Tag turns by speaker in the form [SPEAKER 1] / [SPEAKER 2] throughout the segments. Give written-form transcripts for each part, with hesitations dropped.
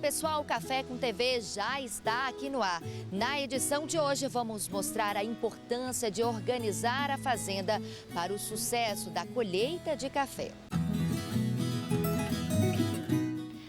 [SPEAKER 1] pessoal, o Café com TV já está aqui no ar. Na edição de hoje vamos mostrar a importância de organizar a fazenda para o sucesso da colheita de café.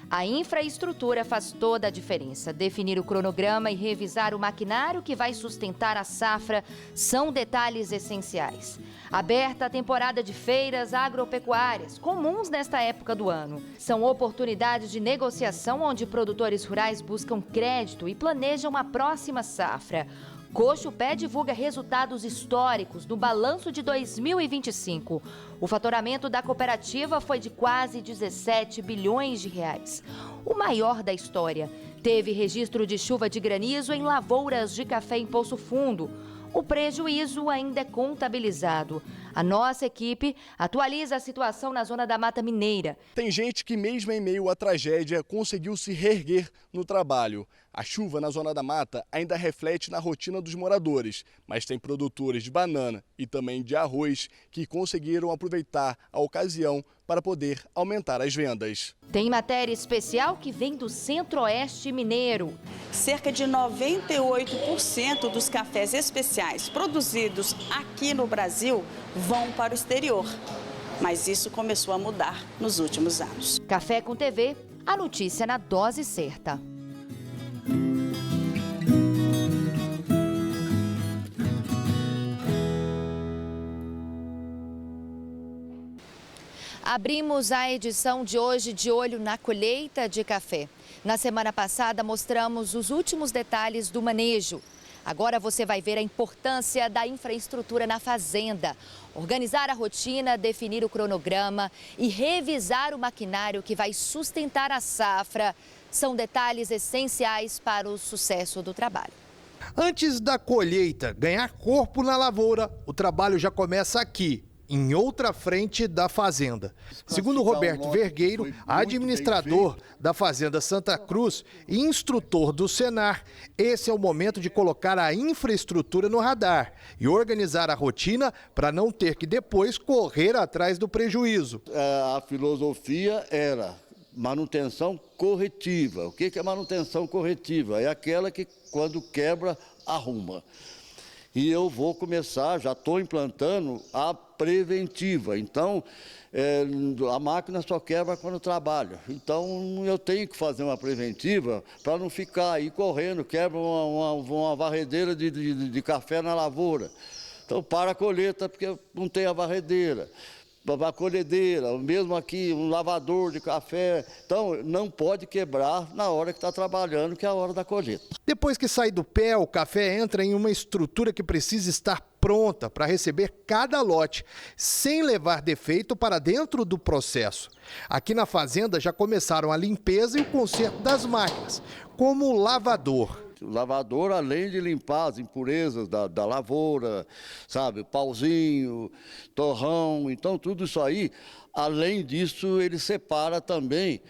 [SPEAKER 1] A infraestrutura faz toda a diferença. Definir o cronograma e revisar o maquinário que vai sustentar a safra são detalhes essenciais. Aberta a temporada de feiras agropecuárias, comuns nesta época do ano. São oportunidades de negociação onde produtores rurais buscam crédito e planejam a próxima safra. Coxupé divulga resultados históricos do balanço de 2025. O faturamento da cooperativa foi de quase 17 bilhões de reais. O maior da história. Teve registro de chuva de granizo em lavouras de café em Poço Fundo. O prejuízo ainda é contabilizado. A nossa equipe atualiza a situação na zona da Mata Mineira.
[SPEAKER 2] Tem gente que, mesmo em meio à tragédia, conseguiu se reerguer no trabalho. A chuva na zona da mata ainda reflete na rotina dos moradores, mas tem produtores de banana e também de arroz que conseguiram aproveitar a ocasião para poder aumentar as vendas.
[SPEAKER 1] Tem matéria especial que vem do Centro-Oeste mineiro.
[SPEAKER 3] Cerca de 98% dos cafés especiais produzidos aqui no Brasil vão para o exterior. Mas isso começou a mudar nos últimos anos.
[SPEAKER 1] Café com TV, a notícia na dose certa. Abrimos a edição de hoje de olho na colheita de café. Na semana passada mostramos os últimos detalhes do manejo. Agora você vai ver a importância da infraestrutura na fazenda. Organizar a rotina, definir o cronograma e revisar o maquinário que vai sustentar a safra são detalhes essenciais para o sucesso do trabalho.
[SPEAKER 4] Antes da colheita ganhar corpo na lavoura, o trabalho já começa aqui, em outra frente da fazenda. Segundo Roberto Vergueiro, administrador da Fazenda Santa Cruz e instrutor do Senar, esse é o momento de colocar a infraestrutura no radar e organizar a rotina para não ter que depois correr atrás do prejuízo.
[SPEAKER 5] A filosofia era manutenção corretiva. O que é manutenção corretiva? É aquela que quando quebra, arruma. E eu vou começar, já estou implantando a preventiva. Então, a máquina só quebra quando trabalha. Então, eu tenho que fazer uma preventiva para não ficar aí correndo, quebra uma varredeira de café na lavoura. Então, para a colheita, porque não tem a varredeira. A colhedeira, mesmo aqui, um lavador de café. Então, não pode quebrar na hora que está trabalhando, que é a hora da colheita.
[SPEAKER 4] Depois que sai do pé, o café entra em uma estrutura que precisa estar pronta para receber cada lote, sem levar defeito para dentro do processo. Aqui na fazenda já começaram a limpeza e o conserto das máquinas, como o lavador.
[SPEAKER 5] O lavador, além de limpar as impurezas da lavoura, sabe, pauzinho, torrão, então tudo isso aí, além disso, ele separa também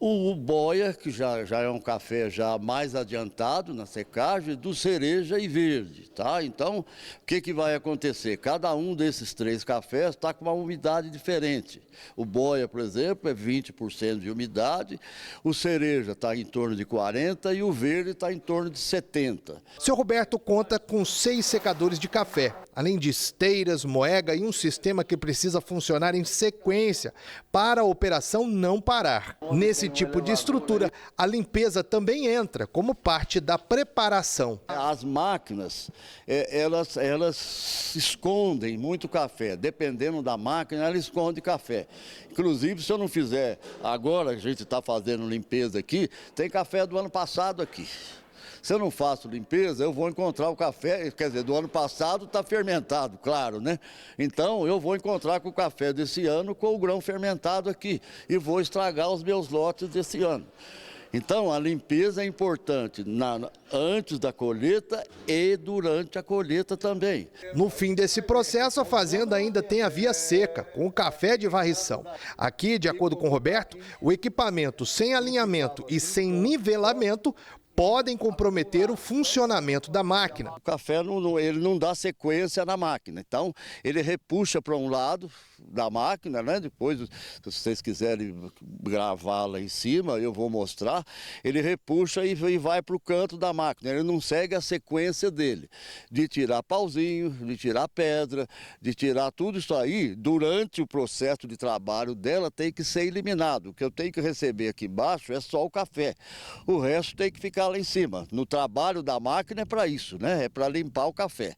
[SPEAKER 5] o boia, que já é um café já mais adiantado na secagem, do cereja e verde, tá? Então, o que vai acontecer? Cada um desses três cafés está com uma umidade diferente. O boia, por exemplo, é 20% de umidade, o cereja está em torno de 40% e o verde está em torno de 70%.
[SPEAKER 4] Seu Roberto conta com 6 secadores de café, além de esteiras, moega e um sistema que precisa funcionar em sequência para a operação não parar. Nesse tipo de estrutura, a limpeza também entra como parte da preparação.
[SPEAKER 5] As máquinas, elas escondem muito café. Dependendo da máquina, ela esconde café. Inclusive, se eu não fizer agora, a gente está fazendo limpeza aqui, tem café do ano passado aqui. Se eu não faço limpeza, eu vou encontrar o café, quer dizer, do ano passado está fermentado, claro, né? Então, eu vou encontrar com o café desse ano com o grão fermentado aqui e vou estragar os meus lotes desse ano. Então, a limpeza é importante antes da colheita e durante a colheita também.
[SPEAKER 4] No fim desse processo, a fazenda ainda tem a via seca, com o café de varrição. Aqui, de acordo com o Roberto, o equipamento sem alinhamento e sem nivelamento podem comprometer o funcionamento da máquina.
[SPEAKER 5] O café ele não dá sequência na máquina, então ele repuxa para um lado da máquina, né? Depois, se vocês quiserem gravar lá em cima, eu vou mostrar. Ele repuxa e vai para o canto da máquina. Ele não segue a sequência dele, de tirar pauzinho, de tirar pedra, de tirar tudo isso aí. Durante o processo de trabalho dela tem que ser eliminado. O que eu tenho que receber aqui embaixo é só o café. O resto tem que ficar lá em cima. No trabalho da máquina é para isso, né? É para limpar o café.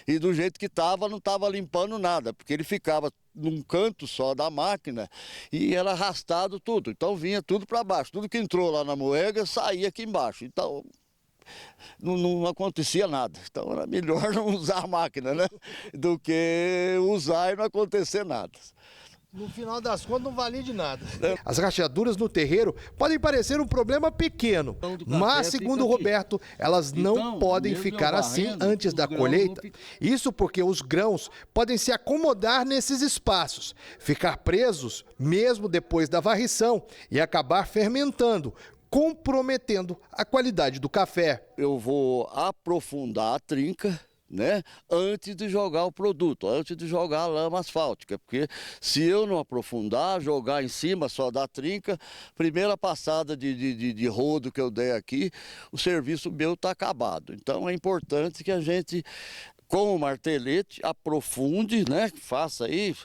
[SPEAKER 5] E do jeito que estava, não estava limpando nada, porque ele ficava num canto só da máquina e era arrastado tudo. Então vinha tudo para baixo. Tudo que entrou lá na moega saía aqui embaixo. Então não acontecia nada. Então era melhor não usar a máquina, né? Do que usar e não acontecer nada.
[SPEAKER 4] No final das contas, não valia de nada. As rachaduras no terreiro podem parecer um problema pequeno, mas, segundo o Roberto, elas não podem ficar assim antes da colheita. Isso porque os grãos podem se acomodar nesses espaços, ficar presos mesmo depois da varrição e acabar fermentando, comprometendo a qualidade do café.
[SPEAKER 5] Eu vou aprofundar a trinca, né, antes de jogar o produto, antes de jogar a lama asfáltica, porque se eu não aprofundar, jogar em cima só da trinca, primeira passada de rodo que eu der aqui, o serviço meu está acabado. Então é importante que a gente, com o martelete, aprofunde, né? Faça aí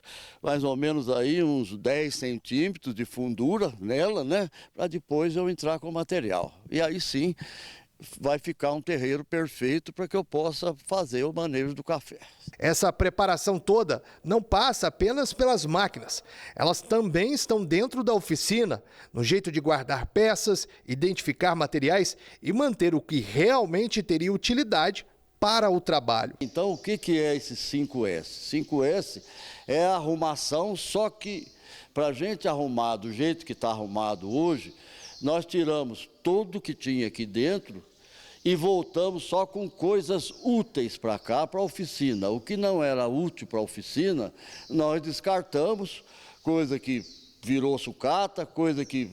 [SPEAKER 5] mais ou menos aí uns 10 centímetros de fundura nela, né? Para depois eu entrar com o material. E aí sim vai ficar um terreiro perfeito para que eu possa fazer o manejo do café.
[SPEAKER 4] Essa preparação toda não passa apenas pelas máquinas. Elas também estão dentro da oficina, no jeito de guardar peças, identificar materiais e manter o que realmente teria utilidade para o trabalho.
[SPEAKER 5] Então, o que é esse 5S? 5S é a arrumação, só que para a gente arrumar do jeito que está arrumado hoje, nós tiramos tudo que tinha aqui dentro e voltamos só com coisas úteis para cá, para a oficina. O que não era útil para a oficina, nós descartamos, coisa que virou sucata, coisa que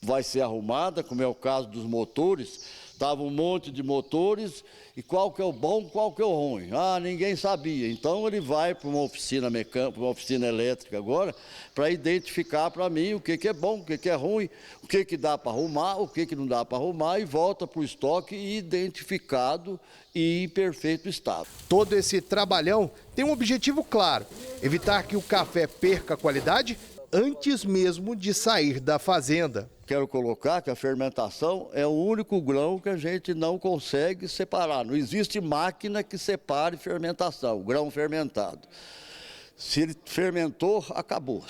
[SPEAKER 5] vai ser arrumada, como é o caso dos motores. Estava um monte de motores, e qual que é o bom, qual que é o ruim? Ah, ninguém sabia. Então ele vai para uma oficina mecânica, uma oficina elétrica agora, para identificar para mim o que é bom, o que é ruim, o que dá para arrumar, o que não dá para arrumar, e volta para o estoque identificado e em perfeito estado.
[SPEAKER 4] Todo esse trabalhão tem um objetivo claro: evitar que o café perca qualidade antes mesmo de sair da fazenda.
[SPEAKER 5] Quero colocar que a fermentação é o único grão que a gente não consegue separar. Não existe máquina que separe fermentação, grão fermentado. Se ele fermentou, acabou.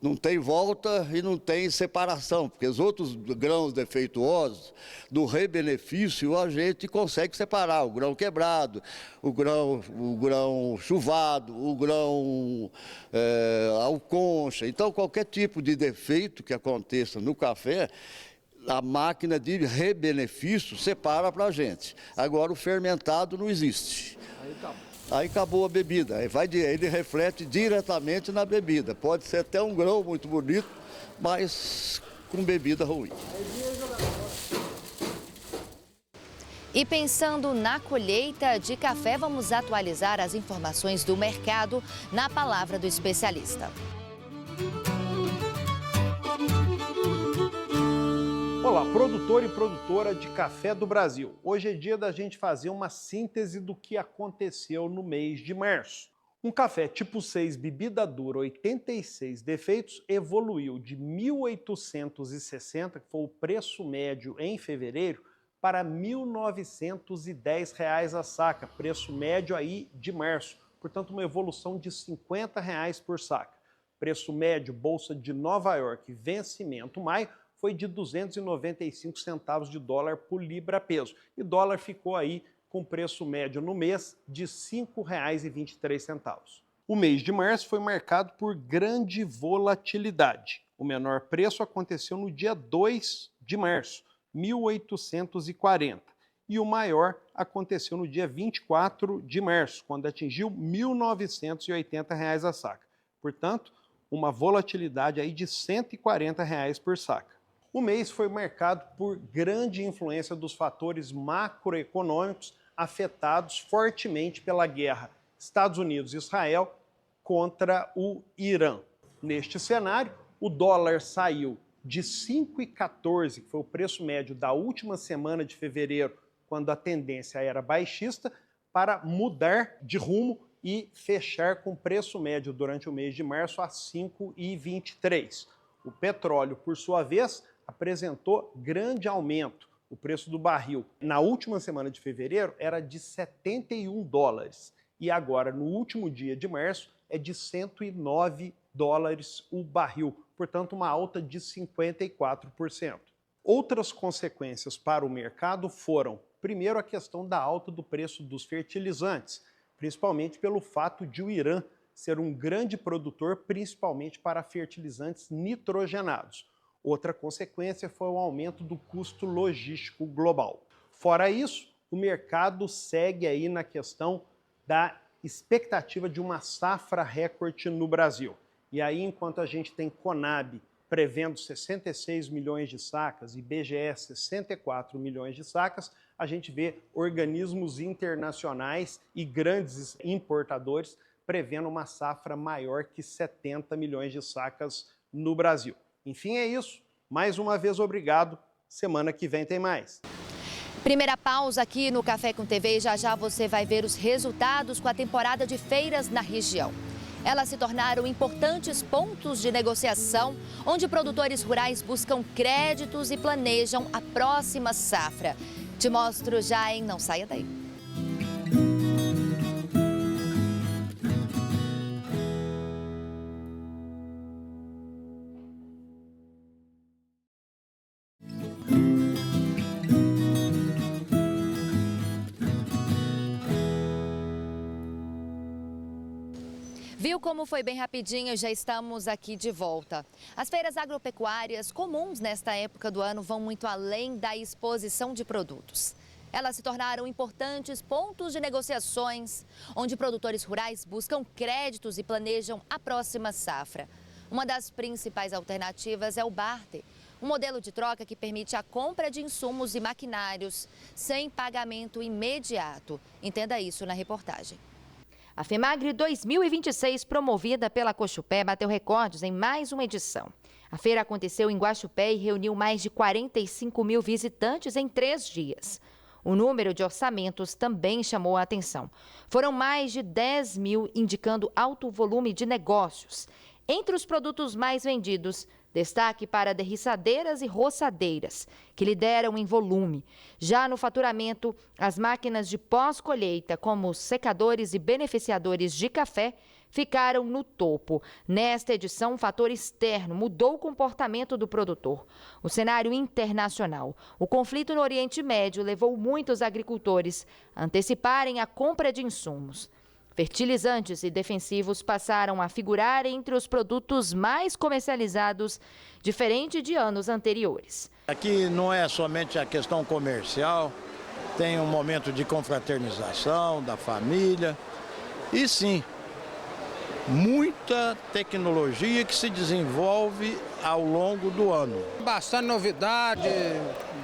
[SPEAKER 5] Não tem volta e não tem separação, porque os outros grãos defeituosos, do rebenefício, a gente consegue separar. O grão quebrado, o grão chuvado, o grão ao concha. Então, qualquer tipo de defeito que aconteça no café, a máquina de rebenefício separa para a gente. Agora, o fermentado não existe. Aí acabou a bebida, ele reflete diretamente na bebida. Pode ser até um grão muito bonito, mas com bebida ruim.
[SPEAKER 1] E pensando na colheita de café, vamos atualizar as informações do mercado na palavra do especialista.
[SPEAKER 6] Olá, produtor e produtora de café do Brasil. Hoje é dia da gente fazer uma síntese do que aconteceu no mês de março. Um café tipo 6, bebida dura, 86 defeitos, evoluiu de R$ 1.860, que foi o preço médio em fevereiro, para R$ 1.910 a saca, preço médio aí de março. Portanto, uma evolução de R$ 50 por saca. Preço médio, Bolsa de Nova York, vencimento maio, foi de 295 centavos de dólar por libra-peso. E dólar ficou aí com preço médio no mês de R$ 5,23. O mês de março foi marcado por grande volatilidade. O menor preço aconteceu no dia 2 de março, 1.840. E o maior aconteceu no dia 24 de março, quando atingiu R$ 1.980 a saca. Portanto, uma volatilidade aí de R$ 140 por saca. O mês foi marcado por grande influência dos fatores macroeconômicos afetados fortemente pela guerra Estados Unidos e Israel contra o Irã. Neste cenário, o dólar saiu de 5,14, que foi o preço médio da última semana de fevereiro, quando a tendência era baixista, para mudar de rumo e fechar com preço médio durante o mês de março a 5,23. O petróleo, por sua vez, apresentou grande aumento. O preço do barril na última semana de fevereiro era de 71 dólares e agora, no último dia de março, é de 109 dólares o barril, portanto uma alta de 54%. Outras consequências para o mercado foram, primeiro, a questão da alta do preço dos fertilizantes, principalmente pelo fato de o Irã ser um grande produtor, principalmente para fertilizantes nitrogenados. Outra consequência foi o aumento do custo logístico global. Fora isso, o mercado segue aí na questão da expectativa de uma safra recorde no Brasil. E aí, enquanto a gente tem Conab prevendo 66 milhões de sacas e IBGE 64 milhões de sacas, a gente vê organismos internacionais e grandes importadores prevendo uma safra maior que 70 milhões de sacas no Brasil. Enfim, é isso. Mais uma vez, obrigado. Semana que vem tem mais.
[SPEAKER 1] Primeira pausa aqui no Café com TV e já você vai ver os resultados com a temporada de feiras na região. Elas se tornaram importantes pontos de negociação, onde produtores rurais buscam créditos e planejam a próxima safra. Te mostro já, hein? Não saia daí. Viu como foi bem rapidinho? Já estamos aqui de volta. As feiras agropecuárias comuns nesta época do ano vão muito além da exposição de produtos. Elas se tornaram importantes pontos de negociações, onde produtores rurais buscam créditos e planejam a próxima safra. Uma das principais alternativas é o barter, um modelo de troca que permite a compra de insumos e maquinários sem pagamento imediato. Entenda isso na reportagem. A FEMAGRE 2026, promovida pela Cochupé, bateu recordes em mais uma edição. A feira aconteceu em Guaxupé e reuniu mais de 45 mil visitantes em 3 dias. O número de orçamentos também chamou a atenção. Foram mais de 10 mil, indicando alto volume de negócios. Entre os produtos mais vendidos, destaque para derriçadeiras e roçadeiras, que lideram em volume. Já no faturamento, as máquinas de pós-colheita, como os secadores e beneficiadores de café, ficaram no topo. Nesta edição, o fator externo mudou o comportamento do produtor. O cenário internacional. O conflito no Oriente Médio levou muitos agricultores a anteciparem a compra de insumos. Fertilizantes e defensivos passaram a figurar entre os produtos mais comercializados, diferente de anos anteriores.
[SPEAKER 7] Aqui não é somente a questão comercial, tem um momento de confraternização da família e sim, muita tecnologia que se desenvolve ao longo do ano.
[SPEAKER 8] Bastante novidade,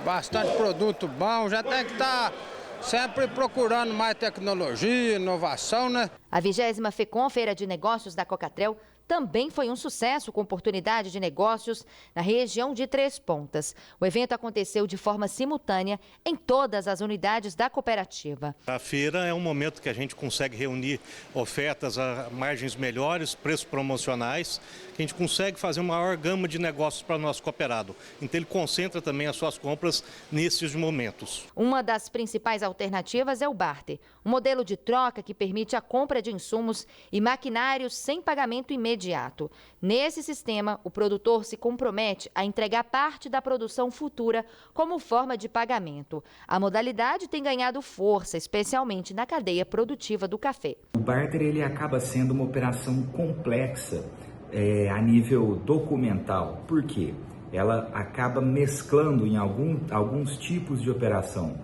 [SPEAKER 8] bastante produto bom, já tem que estar sempre procurando mais tecnologia, inovação, né?
[SPEAKER 1] A 20ª FECOM, Feira de Negócios da Cocatrel, também foi um sucesso com oportunidade de negócios na região de Três Pontas. O evento aconteceu de forma simultânea em todas as unidades da cooperativa.
[SPEAKER 9] A feira é um momento que a gente consegue reunir ofertas a margens melhores, preços promocionais, que a gente consegue fazer uma maior gama de negócios para o nosso cooperado. Então ele concentra também as suas compras nesses momentos.
[SPEAKER 1] Uma das principais alternativas é o barter, um modelo de troca que permite a compra de insumos e maquinários sem pagamento imediato. Nesse sistema, o produtor se compromete a entregar parte da produção futura como forma de pagamento. A modalidade tem ganhado força, especialmente na cadeia produtiva do café.
[SPEAKER 10] O barter ele acaba sendo uma operação complexa a nível documental. Por quê? Ela acaba mesclando em alguns tipos de operação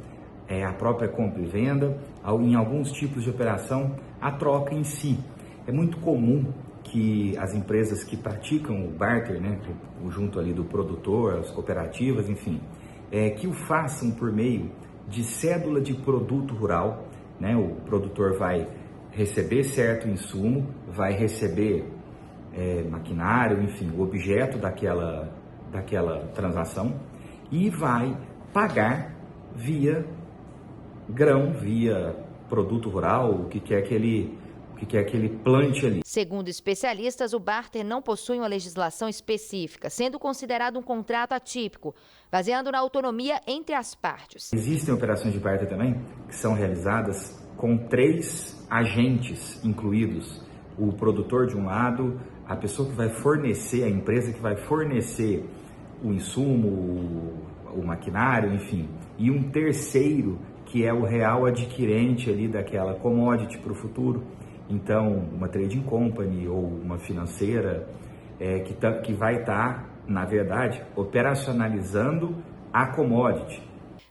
[SPEAKER 10] a própria compra e venda, em alguns tipos de operação a troca em si. É muito comum que as empresas que praticam o barter, né, junto ali do produtor, as cooperativas, enfim, que o façam por meio de cédula de produto rural, né? O produtor vai receber certo insumo, vai receber maquinário, enfim, o objeto daquela transação e vai pagar via grão, via produto rural, o que quer que ele plante ali.
[SPEAKER 1] Segundo especialistas, o barter não possui uma legislação específica, sendo considerado um contrato atípico, baseando na autonomia entre as partes.
[SPEAKER 10] Existem operações de barter também que são realizadas com 3 agentes incluídos: o produtor de um lado, a pessoa que vai fornecer, a empresa que vai fornecer o insumo, o maquinário, enfim, e um terceiro que é o real adquirente ali daquela commodity para o futuro. Então, uma trading company ou uma financeira que vai estar, na verdade, operacionalizando a commodity.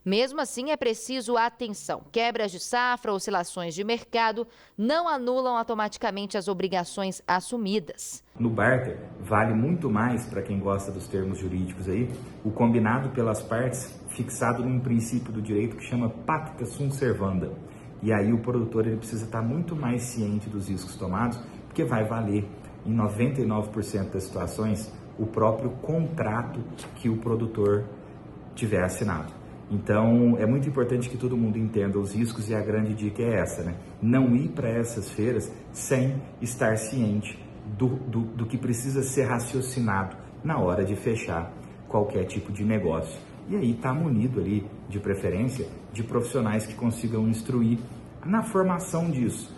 [SPEAKER 1] Mesmo assim, é preciso atenção. Quebras de safra, oscilações de mercado não anulam automaticamente as obrigações assumidas.
[SPEAKER 10] No barter, vale muito mais, para quem gosta dos termos jurídicos aí, o combinado pelas partes fixado num princípio do direito que chama pacta sunt servanda. E aí o produtor ele precisa estar muito mais ciente dos riscos tomados, porque vai valer, em 99% das situações, o próprio contrato que o produtor tiver assinado. Então, é muito importante que todo mundo entenda os riscos e a grande dica é essa, né? Não ir para essas feiras sem estar ciente do que precisa ser raciocinado na hora de fechar qualquer tipo de negócio. E aí está munido ali, de preferência, de profissionais que consigam instruir na formação disso.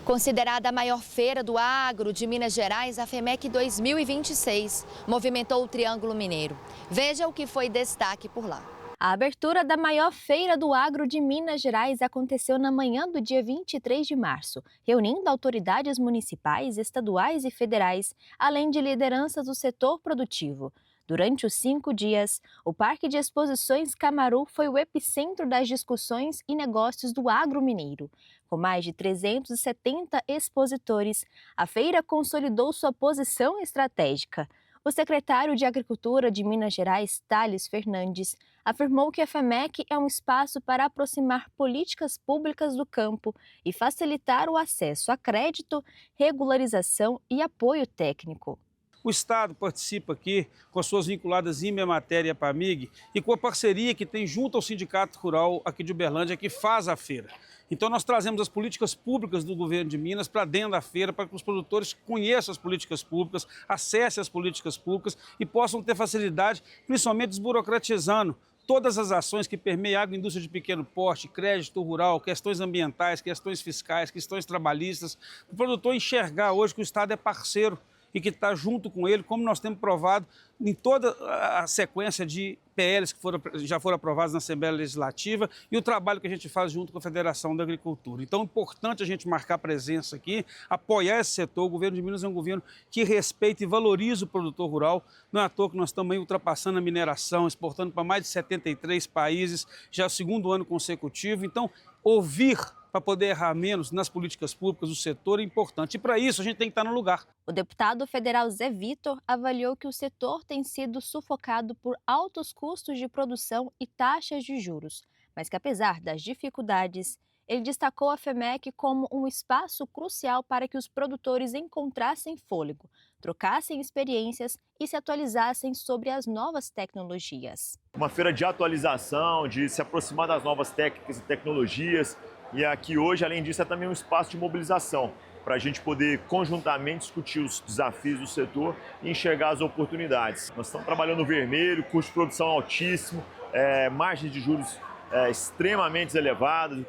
[SPEAKER 1] Considerada a maior feira do agro de Minas Gerais, a FEMEC 2026 movimentou o Triângulo Mineiro. Veja o que foi destaque por lá.
[SPEAKER 11] A abertura da maior feira do agro de Minas Gerais aconteceu na manhã do dia 23 de março, reunindo autoridades municipais, estaduais e federais, além de lideranças do setor produtivo. Durante os 5 dias, o Parque de Exposições Camaru foi o epicentro das discussões e negócios do agro mineiro. Com mais de 370 expositores, a feira consolidou sua posição estratégica. O secretário de Agricultura de Minas Gerais, Thales Fernandes, afirmou que a FEMEC é um espaço para aproximar políticas públicas do campo e facilitar o acesso a crédito, regularização e apoio técnico.
[SPEAKER 12] O Estado participa aqui com as suas vinculadas IME, Matéria e Pamig e com a parceria que tem junto ao Sindicato Rural aqui de Uberlândia, que faz a feira. Então nós trazemos as políticas públicas do governo de Minas para dentro da feira, para que os produtores conheçam as políticas públicas, acessem as políticas públicas e possam ter facilidade, principalmente desburocratizando todas as ações que permeiam a agroindústria de pequeno porte, crédito rural, questões ambientais, questões fiscais, questões trabalhistas. O produtor enxergar hoje que o Estado é parceiro e que está junto com ele, como nós temos provado em toda a sequência de PLs que já foram aprovados na Assembleia Legislativa e o trabalho que a gente faz junto com a Federação da Agricultura. Então é importante a gente marcar presença aqui, apoiar esse setor. O governo de Minas é um governo que respeita e valoriza o produtor rural. Não é à toa que nós estamos aí ultrapassando a mineração, exportando para mais de 73 países, já é o 2º ano consecutivo. Então, ouvir para poder errar menos nas políticas públicas do setor é importante. E para isso a gente tem que estar no lugar.
[SPEAKER 11] O deputado federal Zé Vitor avaliou que o setor tem sido sufocado por altos custos de produção e taxas de juros, mas que apesar das dificuldades, ele destacou a FEMEC como um espaço crucial para que os produtores encontrassem fôlego, trocassem experiências e se atualizassem sobre as novas tecnologias.
[SPEAKER 13] Uma feira de atualização, de se aproximar das novas técnicas e tecnologias. E aqui hoje, além disso, é também um espaço de mobilização para a gente poder conjuntamente discutir os desafios do setor e enxergar as oportunidades. Nós estamos trabalhando no vermelho, custo de produção altíssimo, margens de juros extremamente elevadas,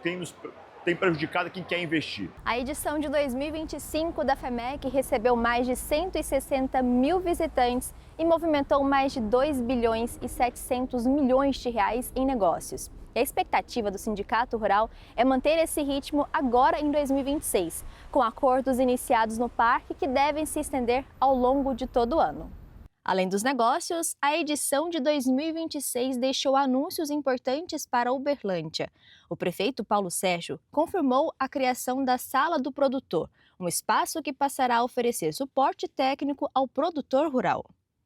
[SPEAKER 13] tem prejudicado quem quer investir.
[SPEAKER 11] A edição de 2025 da FEMEC recebeu mais de 160 mil visitantes e movimentou mais de 2 bilhões e 700 milhões de reais em negócios. E a expectativa do Sindicato Rural é manter esse ritmo agora em 2026, com acordos iniciados no parque que devem se estender ao longo de todo o ano. Além dos negócios, a edição de 2026 deixou anúncios importantes para Uberlândia. O prefeito Paulo Sérgio confirmou a criação da Sala do Produtor, um espaço que passará a oferecer suporte técnico ao produtor rural.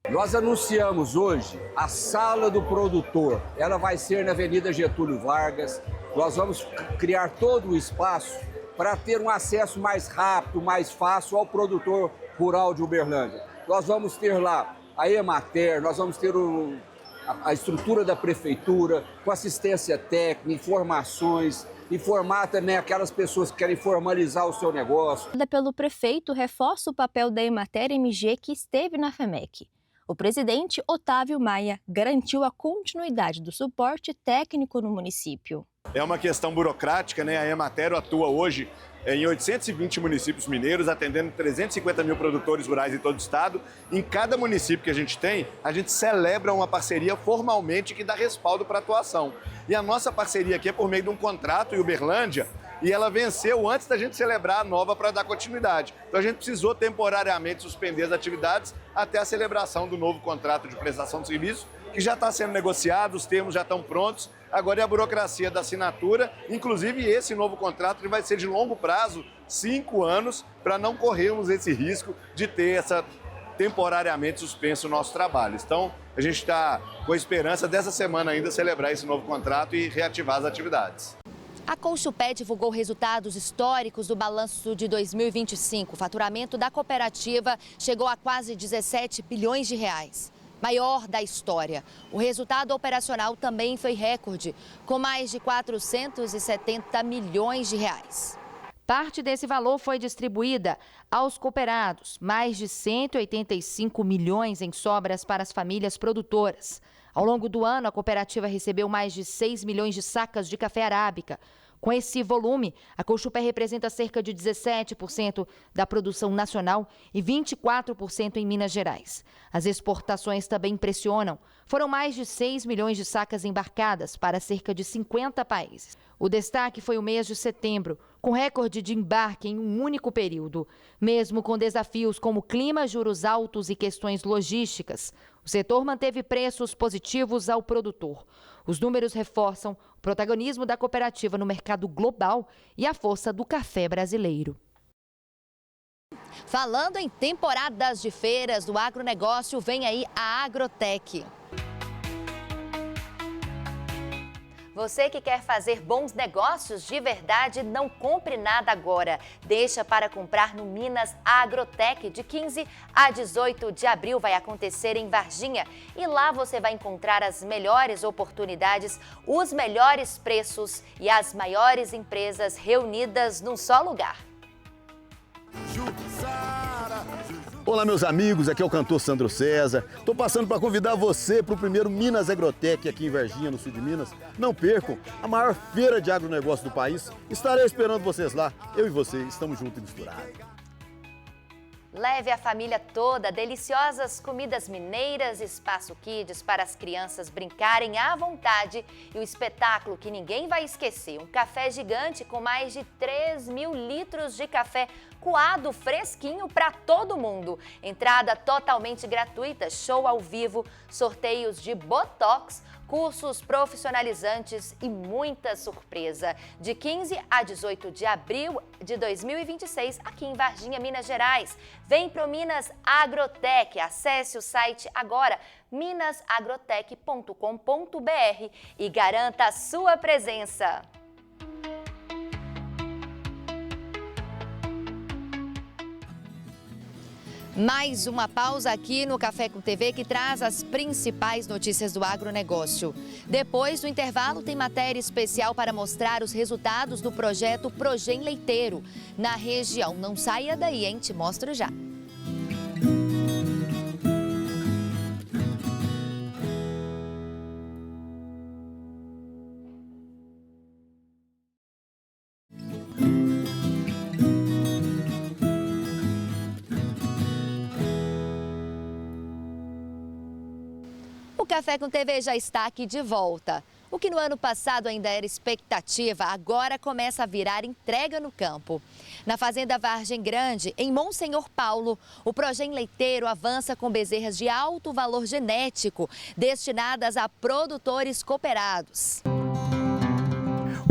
[SPEAKER 14] Nós anunciamos hoje a Sala do Produtor. Ela vai ser na Avenida Getúlio Vargas. Nós vamos criar todo o espaço para ter um acesso mais rápido, mais fácil ao produtor rural de Uberlândia. Nós vamos ter lá a Emater, nós vamos ter a estrutura da prefeitura, com assistência técnica, informações, informar também aquelas pessoas que querem formalizar o seu negócio.
[SPEAKER 11] Pelo prefeito, reforça o papel da Emater MG que esteve na FEMEC. O presidente Otávio Maia garantiu a continuidade do suporte técnico no município.
[SPEAKER 15] É uma questão burocrática, né? A Emater atua hoje em 820 municípios mineiros, atendendo 350 mil produtores rurais em todo o estado. Em cada município que a gente tem, a gente celebra uma parceria formalmente que dá respaldo para a atuação. E a nossa parceria aqui é por meio de um contrato em Uberlândia, e ela venceu antes da gente celebrar a nova para dar continuidade. Então a gente precisou temporariamente suspender as atividades até a celebração do novo contrato de prestação de serviço, que já está sendo negociado, os termos já estão prontos. Agora é a burocracia da assinatura, inclusive esse novo contrato ele vai ser de longo prazo, 5 anos, para não corrermos esse risco de ter temporariamente suspenso o nosso trabalho. Então, a gente está com a esperança dessa semana ainda celebrar esse novo contrato e reativar as atividades.
[SPEAKER 1] A Colchupé divulgou resultados históricos do balanço de 2025. O faturamento da cooperativa chegou a quase 17 bilhões de reais. Maior da história. O resultado operacional também foi recorde, com mais de 470 milhões de reais. Parte desse valor foi distribuída aos cooperados, mais de 185 milhões em sobras para as famílias produtoras. Ao longo do ano, a cooperativa recebeu mais de 6 milhões de sacas de café arábica. Com esse volume, a Colchupé representa cerca de 17% da produção nacional e 24% em Minas Gerais. As exportações também impressionam. Foram mais de 6 milhões de sacas embarcadas para cerca de 50 países. O destaque foi o mês de setembro, com recorde de embarque em um único período. Mesmo com desafios como clima, juros altos e questões logísticas, o setor manteve preços positivos ao produtor. Os números reforçam o protagonismo da cooperativa no mercado global e a força do café brasileiro. Falando em temporadas de feiras do agronegócio, vem aí a Agrotech. Você que quer fazer bons negócios de verdade, não compre nada agora. Deixa para comprar no Minas Agrotech. De 15 a 18 de abril vai acontecer em Varginha. E lá você vai encontrar as melhores oportunidades, os melhores preços e as maiores empresas reunidas num só lugar.
[SPEAKER 16] Olá, meus amigos, aqui é o cantor Sandro César. Estou passando para convidar você para o primeiro Minas Agrotech aqui em Varginha, no sul de Minas. Não percam, a maior feira de agronegócio do país. Estarei esperando vocês lá. Eu e você estamos juntos e misturados.
[SPEAKER 1] Leve a família toda, deliciosas comidas mineiras, espaço kids para as crianças brincarem à vontade e o espetáculo que ninguém vai esquecer, um café gigante com mais de 3.000 litros de café coado fresquinho para todo mundo. Entrada totalmente gratuita, show ao vivo, sorteios de Botox, cursos profissionalizantes e muita surpresa. De 15 a 18 de abril de 2026, aqui em Varginha, Minas Gerais. Vem pro Minas Agrotech. Acesse o site agora, minasagrotech.com.br e garanta a sua presença. Mais uma pausa aqui no Café com TV que traz as principais notícias do agronegócio. Depois do intervalo tem matéria especial para mostrar os resultados do projeto Progem Leiteiro na região. Não saia daí, hein? Te mostro já. O Café com TV já está aqui de volta. O que no ano passado ainda era expectativa, agora começa a virar entrega no campo. Na Fazenda Vargem Grande, em Monsenhor Paulo, o Progem Leiteiro avança com bezerras de alto valor genético, destinadas a produtores cooperados.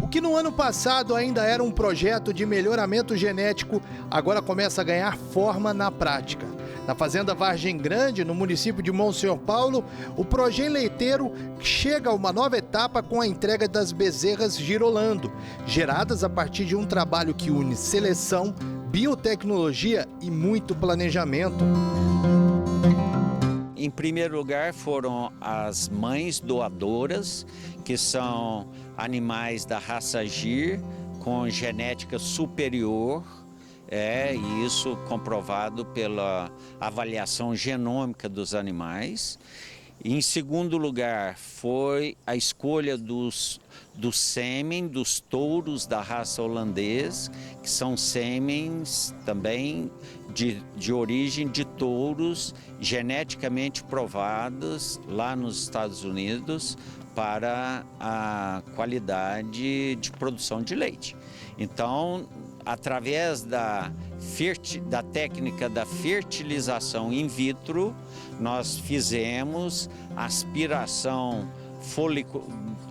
[SPEAKER 17] O
[SPEAKER 4] que no ano passado ainda era um projeto de melhoramento genético, agora começa a ganhar forma na prática. Na fazenda Vargem Grande, no município de Monsenhor Paulo, o Progem Leiteiro chega a uma nova etapa com a entrega das bezerras Girolando, geradas a partir de um trabalho que une seleção, biotecnologia e muito planejamento.
[SPEAKER 17] Em primeiro lugar foram as mães doadoras, que são animais da raça Gir, com genética superior, e isso comprovado pela avaliação genômica dos animais. Em segundo lugar, foi a escolha do sêmen dos touros da raça holandês, que são sêmens também de origem de touros geneticamente provados lá nos Estados Unidos para a qualidade de produção de leite. Então, através da técnica da fertilização in vitro, nós fizemos aspiração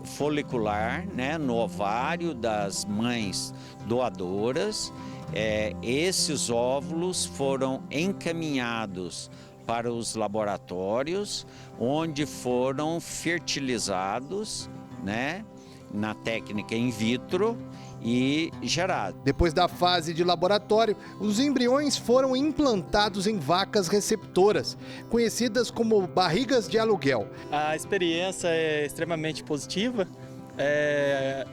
[SPEAKER 17] folicular, né, no ovário das mães doadoras. Esses óvulos foram encaminhados para os laboratórios, onde foram fertilizados, né, na técnica in vitro e gerado.
[SPEAKER 4] Depois da fase de laboratório, os embriões foram implantados em vacas receptoras, conhecidas como barrigas de aluguel.
[SPEAKER 18] A experiência é extremamente positiva.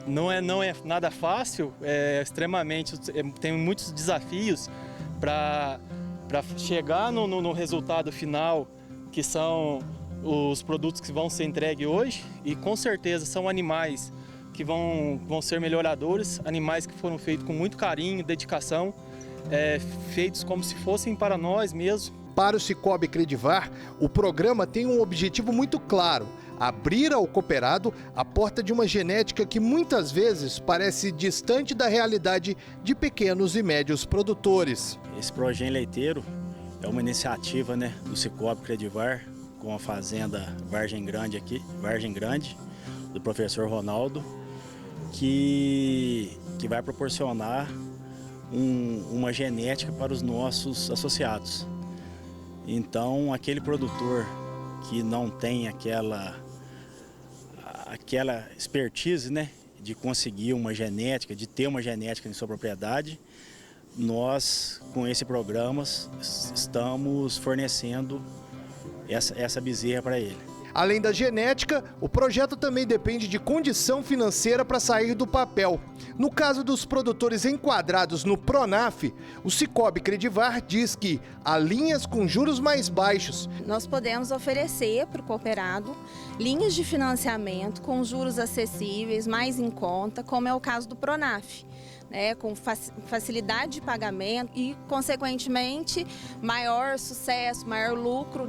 [SPEAKER 18] Não é nada fácil, tem muitos desafios para chegar no resultado final, que são os produtos que vão ser entregues hoje, e com certeza são animais que vão ser melhoradores, animais que foram feitos com muito carinho, dedicação, feitos como se fossem para nós mesmos.
[SPEAKER 4] Para o Cicobi Credivar, o programa tem um objetivo muito claro: abrir ao cooperado a porta de uma genética que muitas vezes parece distante da realidade de pequenos e médios produtores.
[SPEAKER 19] Esse Progem Leiteiro é uma iniciativa, né, do Cicobi Credivar com a fazenda Vargem Grande do professor Ronaldo, que vai proporcionar uma genética para os nossos associados. Então, aquele produtor que não tem aquela expertise, né, de conseguir uma genética, de ter uma genética em sua propriedade, nós, com esse programa, estamos fornecendo essa bezerra para ele.
[SPEAKER 4] Além da genética, o projeto também depende de condição financeira para sair do papel. No caso dos produtores enquadrados no Pronaf, o Cicobi Credivar diz que há linhas com juros mais baixos.
[SPEAKER 20] Nós podemos oferecer para o cooperado linhas de financiamento com juros acessíveis, mais em conta, como é o caso do Pronaf. Com facilidade de pagamento e, consequentemente, maior sucesso, maior lucro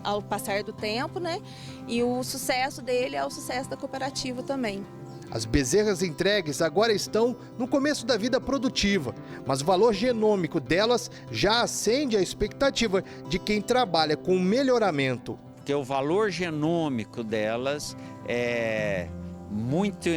[SPEAKER 20] ao passar do tempo, né? E o sucesso dele é o sucesso da cooperativa também.
[SPEAKER 4] As bezerras entregues agora estão no começo da vida produtiva, mas o valor genômico delas já acende a expectativa de quem trabalha com melhoramento.
[SPEAKER 17] Porque o valor genômico delas é muito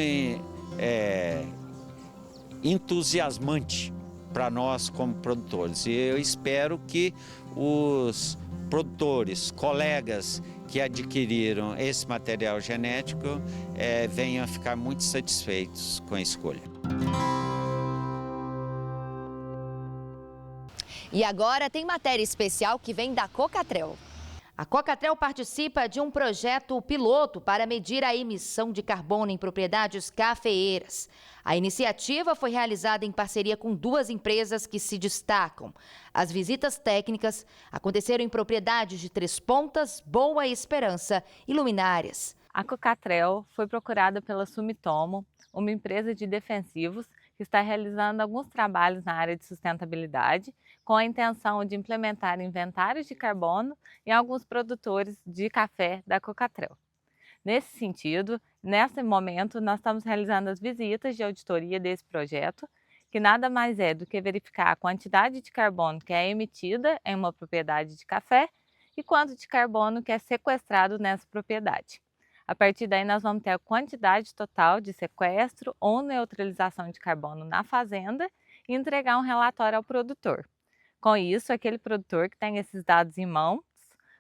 [SPEAKER 17] entusiasmante para nós como produtores. E eu espero que os produtores, colegas que adquiriram esse material genético venham a ficar muito satisfeitos com a escolha.
[SPEAKER 1] E agora tem matéria especial que vem da Cocatrel. A Cocatrel participa de um projeto piloto para medir a emissão de carbono em propriedades cafeeiras. A iniciativa foi realizada em parceria com duas empresas que se destacam. As visitas técnicas aconteceram em propriedades de Três Pontas, Boa Esperança e Luminárias.
[SPEAKER 21] A Cocatrel foi procurada pela Sumitomo, uma empresa de defensivos que está realizando alguns trabalhos na área de sustentabilidade, com a intenção de implementar inventários de carbono em alguns produtores de café da Cocatrel. Nesse sentido, nesse momento, nós estamos realizando as visitas de auditoria desse projeto, que nada mais é do que verificar a quantidade de carbono que é emitida em uma propriedade de café e quanto de carbono que é sequestrado nessa propriedade. A partir daí nós vamos ter a quantidade total de sequestro ou neutralização de carbono na fazenda e entregar um relatório ao produtor. Com isso, aquele produtor que tem esses dados em mãos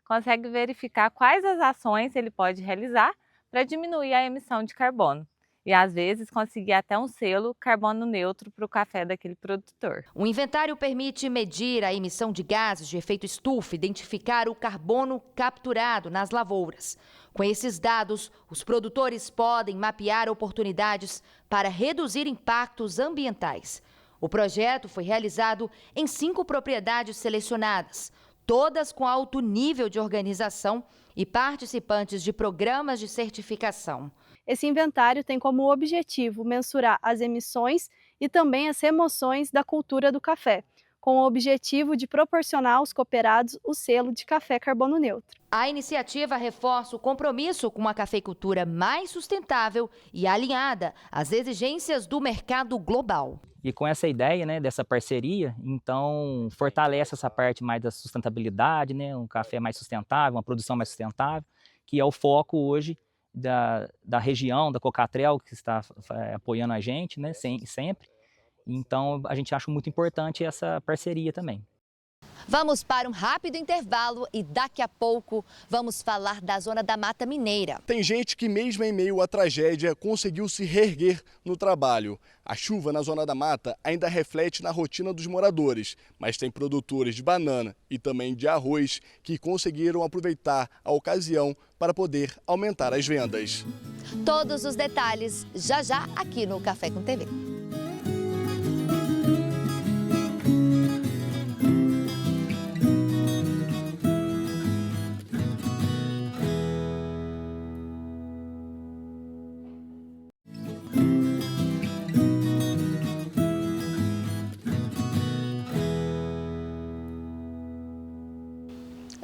[SPEAKER 21] consegue verificar quais as ações ele pode realizar para diminuir a emissão de carbono. E, às vezes, conseguir até um selo carbono neutro para o café daquele produtor.
[SPEAKER 1] O inventário permite medir a emissão de gases de efeito estufa, identificar o carbono capturado nas lavouras. Com esses dados, os produtores podem mapear oportunidades para reduzir impactos ambientais. O projeto foi realizado em 5 propriedades selecionadas, todas com alto nível de organização e participantes de programas de certificação.
[SPEAKER 2] Esse inventário tem como objetivo mensurar as emissões e também as remoções da cultura do café, com o objetivo de proporcionar aos cooperados o selo de café carbono neutro.
[SPEAKER 1] A iniciativa reforça o compromisso com uma cafeicultura mais sustentável e alinhada às exigências do mercado global.
[SPEAKER 22] E com essa ideia, né, dessa parceria, então fortalece essa parte mais da sustentabilidade, né, um café mais sustentável, uma produção mais sustentável, que é o foco hoje da região, da Cocatrel, que está apoiando a gente, né, sempre. Então, a gente acha muito importante essa parceria também.
[SPEAKER 1] Vamos para um rápido intervalo e daqui a pouco vamos falar da Zona da Mata Mineira.
[SPEAKER 16] Tem gente que mesmo em meio à tragédia conseguiu se reerguer no trabalho. A chuva na Zona da Mata ainda reflete na rotina dos moradores, mas tem produtores de banana e também de arroz que conseguiram aproveitar a ocasião para poder aumentar as vendas.
[SPEAKER 1] Todos os detalhes já aqui no Café com TV.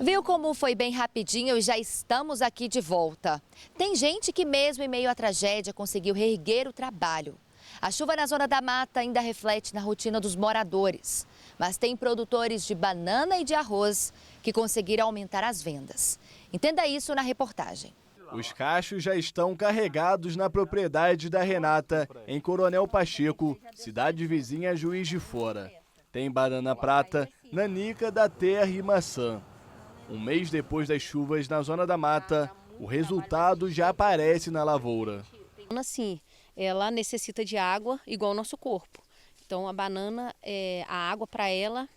[SPEAKER 1] Viu como foi bem rapidinho e já estamos aqui de volta. Tem gente que mesmo em meio à tragédia conseguiu reerguer o trabalho. A chuva na Zona da Mata ainda reflete na rotina dos moradores. Mas tem produtores de banana e de arroz que conseguiram aumentar as vendas. Entenda isso na reportagem.
[SPEAKER 16] Os cachos já estão carregados na propriedade da Renata, em Coronel Pacheco, cidade vizinha Juiz de Fora. Tem banana prata, nanica da terra e maçã. Um mês depois das chuvas na Zona da Mata, o resultado já aparece na lavoura.
[SPEAKER 23] Assim, ela necessita de água igual ao nosso corpo. Então a banana, a água para ela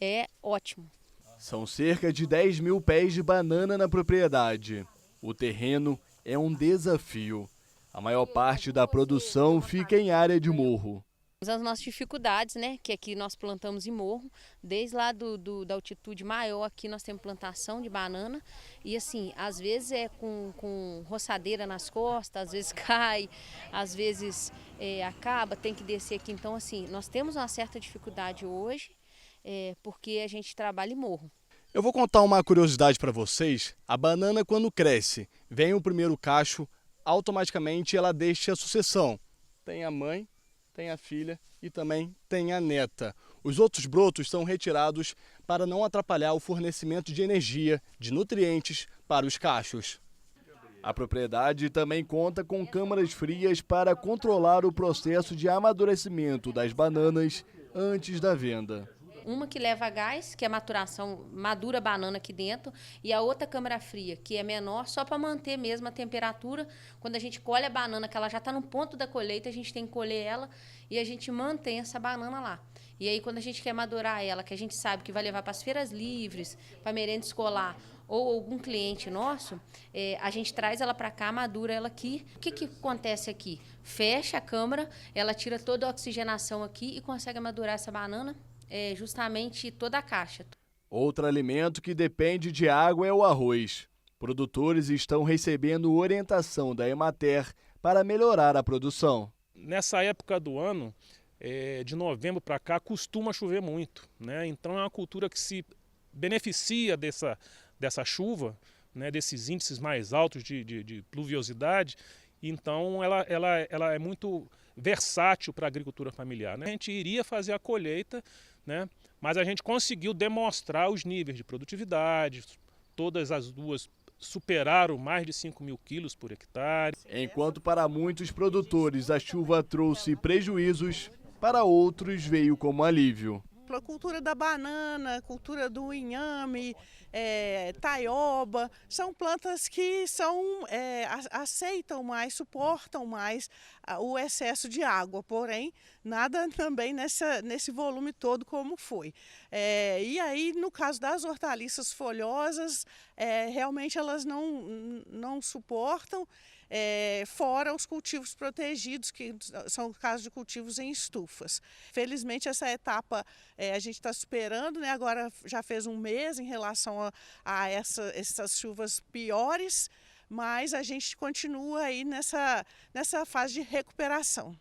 [SPEAKER 23] é ótimo.
[SPEAKER 16] São cerca de 10 mil pés de banana na propriedade. O terreno é um desafio. A maior parte da produção fica em área de morro.
[SPEAKER 23] As nossas dificuldades, né, que aqui nós plantamos em morro, desde lá da altitude maior, aqui nós temos plantação de banana e assim, às vezes é com roçadeira nas costas, às vezes cai, às vezes acaba, tem que descer aqui. Então assim, nós temos uma certa dificuldade hoje, porque a gente trabalha em morro.
[SPEAKER 16] Eu vou contar uma curiosidade para vocês. A banana, quando cresce, vem o primeiro cacho, automaticamente ela deixa a sucessão. Tem a mãe, tem a filha e também tem a neta. Os outros brotos são retirados para não atrapalhar o fornecimento de energia, de nutrientes para os cachos. A propriedade também conta com câmaras frias para controlar o processo de amadurecimento das bananas antes da venda.
[SPEAKER 23] Uma que leva gás, que é maturação, madura a banana aqui dentro, e a outra câmara fria, que é menor, só para manter mesmo a temperatura. Quando a gente colhe a banana, que ela já está no ponto da colheita, a gente tem que colher ela e a gente mantém essa banana lá. E aí, quando a gente quer madurar ela, que a gente sabe que vai levar para as feiras livres, para merenda escolar ou algum cliente nosso, a gente traz ela para cá, madura ela aqui. O que acontece aqui? Fecha a câmara, ela tira toda a oxigenação aqui e consegue madurar essa banana. Justamente toda a caixa.
[SPEAKER 16] Outro alimento que depende de água é o arroz. Produtores estão recebendo orientação da Emater para melhorar a produção.
[SPEAKER 24] Nessa época do ano, de novembro para cá, costuma chover muito, né? Então é uma cultura que se beneficia dessa chuva, né? Desses índices mais altos de pluviosidade. Então ela é muito versátil para a agricultura familiar, né? A gente iria fazer a colheita, né? Mas a gente conseguiu demonstrar os níveis de produtividade, todas as duas superaram mais de 5 mil quilos por hectare.
[SPEAKER 3] Enquanto para muitos produtores a chuva trouxe prejuízos, para outros veio como alívio.
[SPEAKER 5] A cultura da banana, cultura do inhame, taioba, são plantas que aceitam mais, suportam mais o excesso de água, porém nada também nesse volume todo como foi. E aí, no caso das hortaliças folhosas, realmente elas não suportam, fora os cultivos protegidos, que são casos de cultivos em estufas. Felizmente essa etapa a gente está superando, né? Agora já fez um mês em relação a essas chuvas piores, mas a gente continua aí nessa fase de recuperação.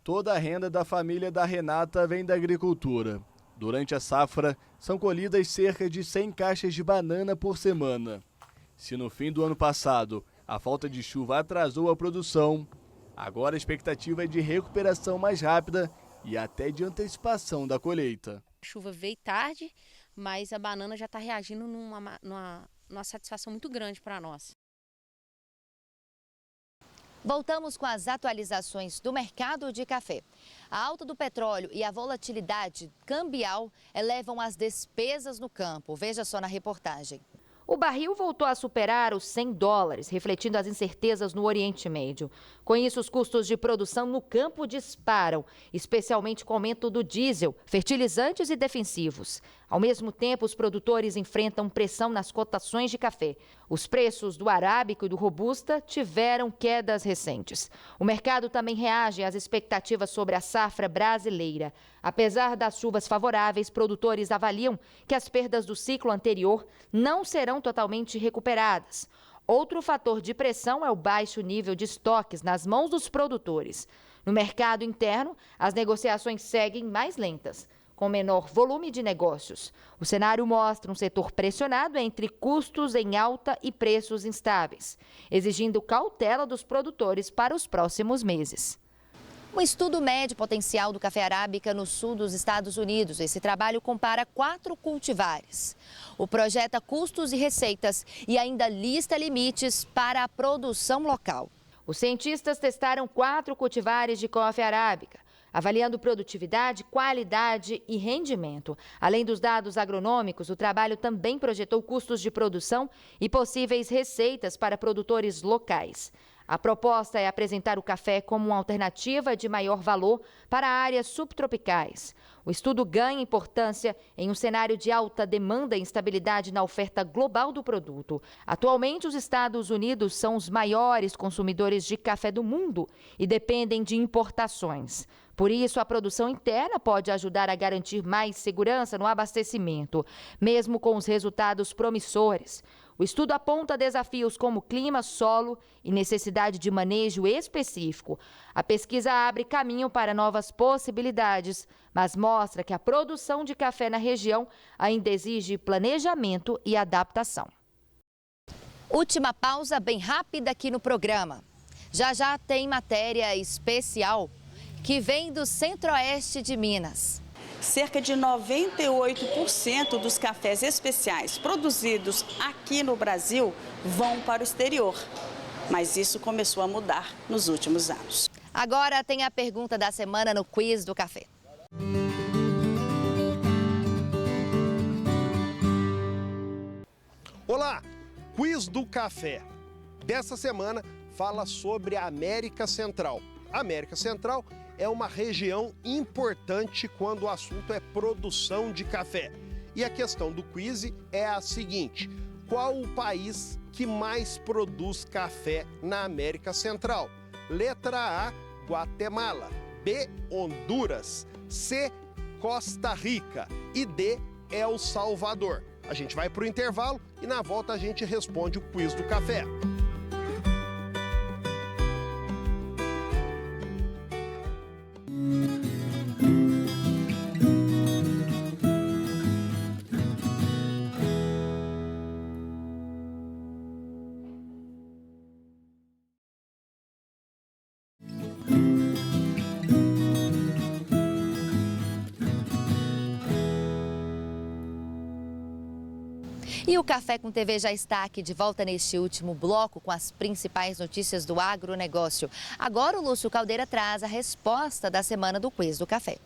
[SPEAKER 3] Toda a renda da família da Renata vem da agricultura. Durante a safra, são colhidas cerca de 100 caixas de banana por semana. Se no fim do ano passado a falta de chuva atrasou a produção, agora a expectativa é de recuperação mais rápida e até de antecipação da colheita.
[SPEAKER 23] A chuva veio tarde, mas a banana já está reagindo numa satisfação muito grande para nós.
[SPEAKER 1] Voltamos com as atualizações do mercado de café. A alta do petróleo e a volatilidade cambial elevam as despesas no campo. Veja só na reportagem. O barril voltou a superar os $100, refletindo as incertezas no Oriente Médio. Com isso, os custos de produção no campo disparam, especialmente com o aumento do diesel, fertilizantes e defensivos. Ao mesmo tempo, os produtores enfrentam pressão nas cotações de café. Os preços do arábico e do robusta tiveram quedas recentes. O mercado também reage às expectativas sobre a safra brasileira. Apesar das chuvas favoráveis, produtores avaliam que as perdas do ciclo anterior não serão totalmente recuperadas. Outro fator de pressão é o baixo nível de estoques nas mãos dos produtores. No mercado interno, as negociações seguem mais lentas, com menor volume de negócios. O cenário mostra um setor pressionado entre custos em alta e preços instáveis, exigindo cautela dos produtores para os próximos meses. Um estudo mede o potencial do café arábica no sul dos Estados Unidos. Esse trabalho compara 4 cultivares. O projeta custos e receitas e ainda lista limites para a produção local. Os cientistas testaram 4 cultivares de coffea arábica, avaliando produtividade, qualidade e rendimento. Além dos dados agronômicos, o trabalho também projetou custos de produção e possíveis receitas para produtores locais. A proposta é apresentar o café como uma alternativa de maior valor para áreas subtropicais. O estudo ganha importância em um cenário de alta demanda e instabilidade na oferta global do produto. Atualmente, os Estados Unidos são os maiores consumidores de café do mundo e dependem de importações. Por isso, a produção interna pode ajudar a garantir mais segurança no abastecimento, mesmo com os resultados promissores. O estudo aponta desafios como clima, solo e necessidade de manejo específico. A pesquisa abre caminho para novas possibilidades, mas mostra que a produção de café na região ainda exige planejamento e adaptação. Última pausa bem rápida aqui no programa. Já tem matéria especial que vem do centro-oeste de Minas.
[SPEAKER 6] Cerca de 98% dos cafés especiais produzidos aqui no Brasil vão para o exterior. Mas isso começou a mudar nos últimos anos.
[SPEAKER 1] Agora tem a pergunta da semana no Quiz do Café.
[SPEAKER 7] Olá, Quiz do Café. Dessa semana fala sobre a América Central. A América Central é uma região importante quando o assunto é produção de café. E a questão do quiz é a seguinte: qual o país que mais produz café na América Central? Letra A, Guatemala. B, Honduras. C, Costa Rica. E D, El Salvador. A gente vai para o intervalo e na volta a gente responde o quiz do café.
[SPEAKER 1] E o Café com TV já está aqui de volta neste último bloco com as principais notícias do agronegócio. Agora o Lúcio Caldeira traz a resposta da semana do Quiz do Café.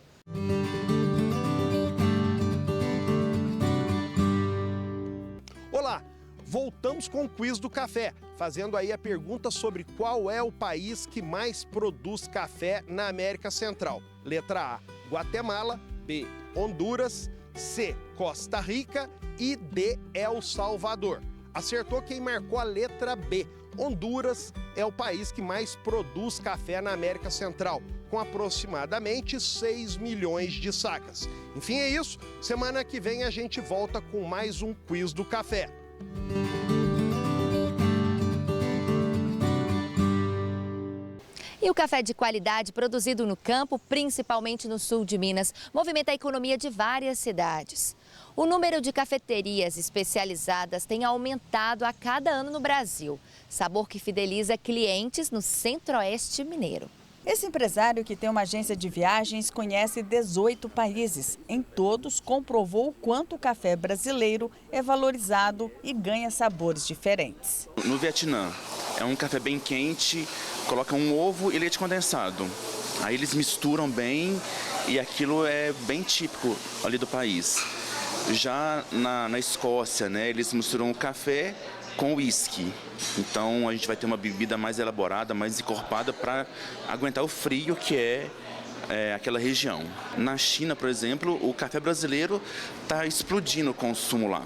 [SPEAKER 7] Olá, voltamos com o Quiz do Café, fazendo aí a pergunta sobre qual é o país que mais produz café na América Central. Letra A, Guatemala, B, Honduras, C, Costa Rica e D, El Salvador. Acertou quem marcou a letra B. Honduras é o país que mais produz café na América Central, com aproximadamente 6 milhões de sacas. Enfim, é isso. Semana que vem a gente volta com mais um Quiz do Café.
[SPEAKER 1] E o café de qualidade produzido no campo, principalmente no sul de Minas, movimenta a economia de várias cidades. O número de cafeterias especializadas tem aumentado a cada ano no Brasil. Sabor que fideliza clientes no Centro-Oeste mineiro.
[SPEAKER 8] Esse empresário, que tem uma agência de viagens, conhece 18 países. Em todos, comprovou o quanto o café brasileiro é valorizado e ganha sabores diferentes.
[SPEAKER 9] No Vietnã, é um café bem quente, coloca um ovo e leite condensado. Aí eles misturam bem e aquilo é bem típico ali do país. Já na Escócia, né, eles misturam o café com uísque. Então a gente vai ter uma bebida mais elaborada, mais encorpada para aguentar o frio que é aquela região. Na China, por exemplo, o café brasileiro está explodindo o consumo lá.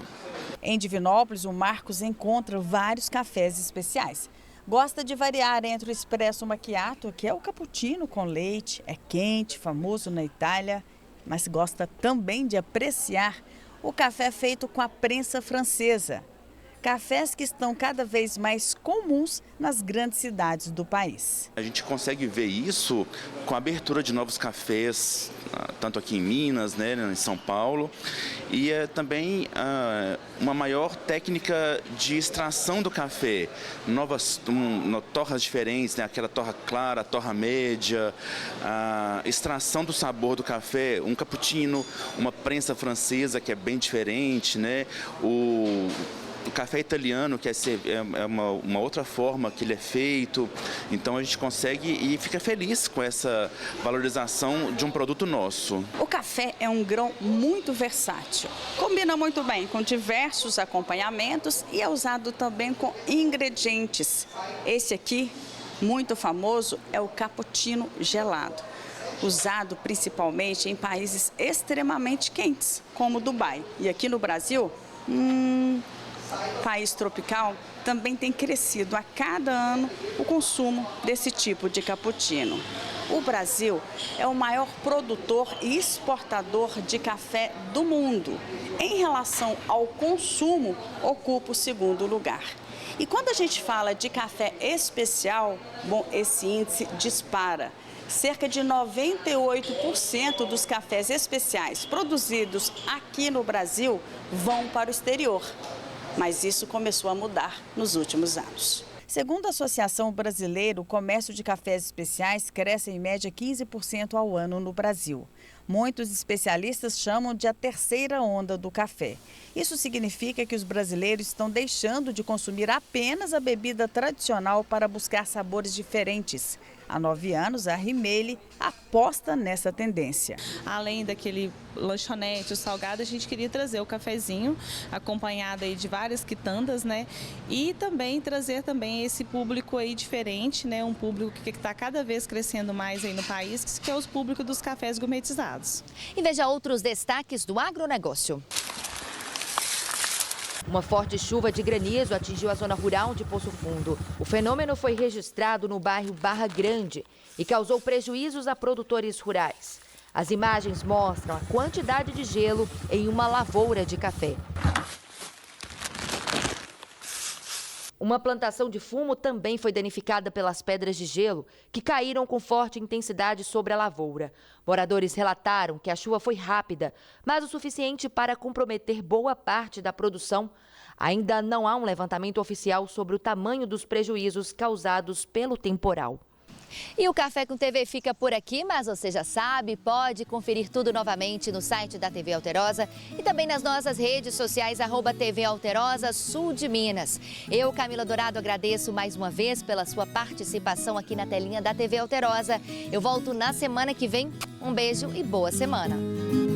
[SPEAKER 8] Em Divinópolis, o Marcos encontra vários cafés especiais. Gosta de variar entre o espresso macchiato, que é o cappuccino com leite, é quente, famoso na Itália, mas gosta também de apreciar o café feito com a prensa francesa. Cafés que estão cada vez mais comuns nas grandes cidades do país.
[SPEAKER 9] A gente consegue ver isso com a abertura de novos cafés, tanto aqui em Minas, né, em São Paulo, e também uma maior técnica de extração do café, novas torras diferentes, né, aquela torra clara, torra média, a extração do sabor do café, um cappuccino, uma prensa francesa que é bem diferente, né, o café italiano, que é uma outra forma que ele é feito. Então a gente consegue e fica feliz com essa valorização de um produto nosso.
[SPEAKER 8] O café é um grão muito versátil. Combina muito bem com diversos acompanhamentos e é usado também com ingredientes. Esse aqui, muito famoso, é o cappuccino gelado, usado principalmente em países extremamente quentes, como Dubai. E aqui no Brasil, país tropical, também tem crescido a cada ano o consumo desse tipo de cappuccino. O Brasil é o maior produtor e exportador de café do mundo. Em relação ao consumo, ocupa o segundo lugar. E quando a gente fala de café especial, bom, esse índice dispara. Cerca de 98% dos cafés especiais produzidos aqui no Brasil vão para o exterior. Mas isso começou a mudar nos últimos anos. Segundo a Associação Brasileira, o comércio de cafés especiais cresce em média 15% ao ano no Brasil. Muitos especialistas chamam de a terceira onda do café. Isso significa que os brasileiros estão deixando de consumir apenas a bebida tradicional para buscar sabores diferentes. Há 9 anos, a Rimeile aposta nessa tendência.
[SPEAKER 10] Além daquele lanchonete, o salgado, a gente queria trazer o cafezinho, acompanhado aí de várias quitandas, né? E também trazer também esse público aí diferente, né? Um público que está cada vez crescendo mais aí no país, que é o público dos cafés gourmetizados.
[SPEAKER 1] E veja outros destaques do agronegócio. Uma forte chuva de granizo atingiu a zona rural de Poço Fundo. O fenômeno foi registrado no bairro Barra Grande e causou prejuízos a produtores rurais. As imagens mostram a quantidade de gelo em uma lavoura de café. Uma plantação de fumo também foi danificada pelas pedras de gelo que caíram com forte intensidade sobre a lavoura. Moradores relataram que a chuva foi rápida, mas o suficiente para comprometer boa parte da produção. Ainda não há um levantamento oficial sobre o tamanho dos prejuízos causados pelo temporal. E o Café com TV fica por aqui, mas você já sabe, pode conferir tudo novamente no site da TV Alterosa e também nas nossas redes sociais, @TV Alterosa Sul de Minas. Eu, Camila Dourado, agradeço mais uma vez pela sua participação aqui na telinha da TV Alterosa. Eu volto na semana que vem. Um beijo e boa semana.